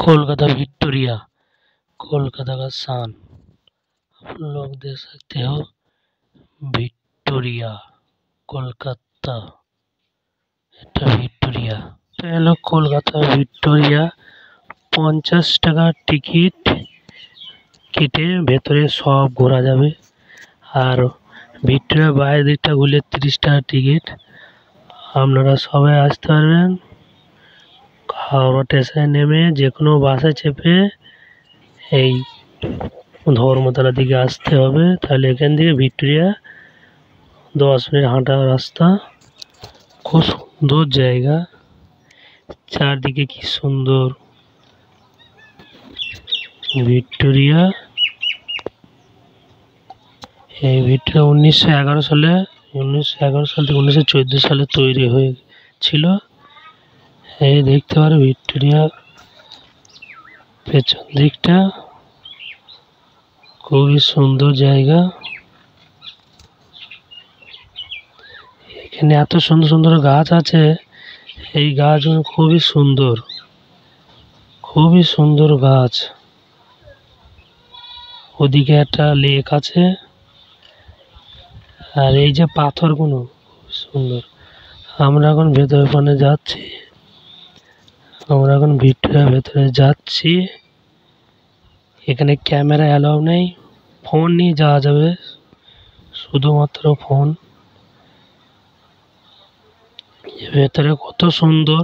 Kolkata Victoria, Kolkata का शान। आप लोग देख सकते हो विक्टोरिया कोलकाता, এটা ভিক্টোরিয়া। এটা হলো কলকাতা ভিক্টোরিয়া। 50 টাকার টিকিট কেটে ভেতরে সব ঘোরা যাবে। আর ভিক্টোরিয়া বাইরের দিকটা ঘুরলে 30 টাকা টিকিট। আপনারা সবাই আসতে পারবেন। হাওড়া স্টেশনে নেমে যে কোনো বাসে চেপে এই ধর্মতলার দিকে আসতে হবে। তাহলে এখান থেকে ভিক্টোরিয়া 10 মিনিট হাঁটার রাস্তা। খুব সুন্দর জায়গা, চারদিকে কি সুন্দর ভিক্টোরিয়া। এই ভিক্টোরিয়া 1911 সালে 1911 সাল থেকে 1914 সালে তৈরি হয়েছিল। এই দেখতে পারো ভিক্টোরিয়া পেছন দিকটা খুবই সুন্দর জায়গা। এখানে এত সুন্দর সুন্দর গাছ আছে, এই গাছগুলো খুবই সুন্দর, খুবই সুন্দর গাছ। ওদিকে একটা লেক আছে, আর এই যে পাথরগুলো খুব সুন্দর। আমরা এখন ভেতরে যাচ্ছি, আমরা এখন ভিক্টোরিয়ার ভেতরে যাচ্ছি। এখানে ক্যামেরা অ্যালাউ নেই, ফোন নিয়ে যাওয়া যাবে, শুধুমাত্র ফোন। ভেতরে কত সুন্দর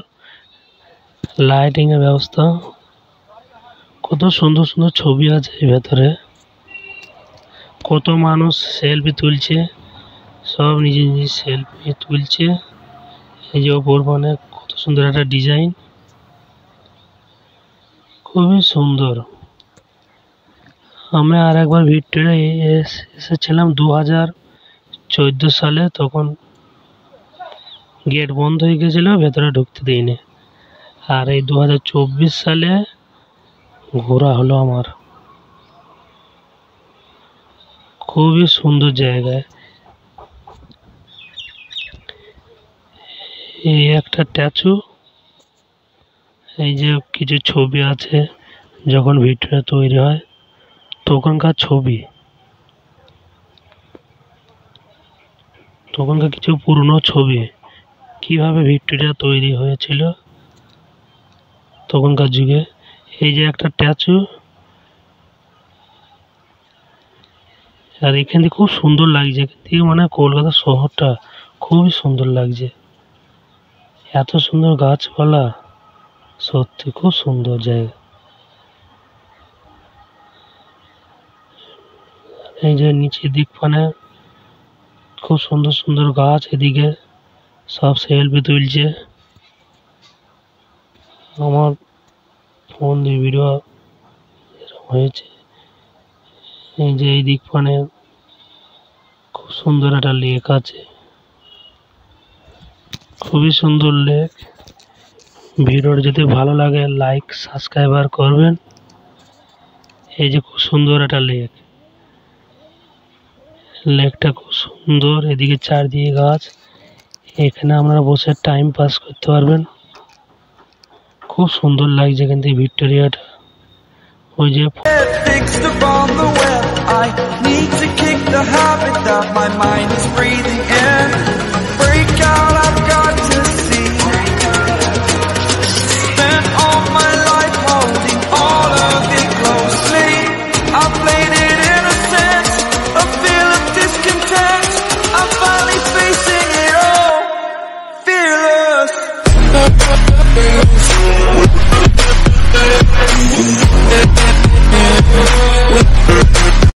লাইটিং এর ব্যবস্থা, কত সুন্দর সুন্দর ছবি আছে ভেতরে। কত মানুষ সেলফি তুলছে, সব নিজে নিজে সেলফি তুলছে। এই যে ওপর মানে কত সুন্দর একটা ডিজাইন, খুবই সুন্দর। আমি আর একবার ভিক্টোরিয়া এসেছিলাম 2014 সালে, তখন গেট বন্ধ হয়ে গেছিল, ভেতরে ঢুকতে দেয়নি। আর এই 2024 সালে ঘোরা হলো আমার। খুবই সুন্দর জায়গায়। এই একটা স্ট্যাচু, এই যে কিছু ছবি আছে যখন ভিক্টোরিয়া তৈরি হয় তখনকার ছবি, তখনকার কিছু পুরনো ছবি, কিভাবে ভিক্টোরিয়া তৈরি হয়েছিল তখনকার যুগে। এই যে একটা স্ট্যাচু, আর এখান থেকে খুব সুন্দর লাগছে। এখান থেকে মানে কলকাতা শহরটা খুবই সুন্দর লাগছে, এত সুন্দর গাছপালা, সত্যি খুব সুন্দর জায়গা। এই যে নিচের দিক মানে খুব সুন্দর সুন্দর গাছ, এদিকে সব সেলফি তুলছে। আমার ফোন দিয়ে ভিডিও হয়েছে। এই যে এই দিক মানে খুব সুন্দর একটা লেক আছে, খুবই সুন্দর লেক। ভিডিওটা যদি ভালো লাগে লাইক সাবস্ক্রাইব করবেন। এই যে খুব সুন্দর একটা লেক, লেকটা খুব সুন্দর। এদিকে চারদিকে গাছ, এখানে আপনারা বসে টাইম পাস করতে পারবেন। খুব সুন্দর লাগছে এখান থেকে ভিক্টোরিয়াটা। ওই যে fixed upon the web, I need to kick the habit that my mind is breathing in.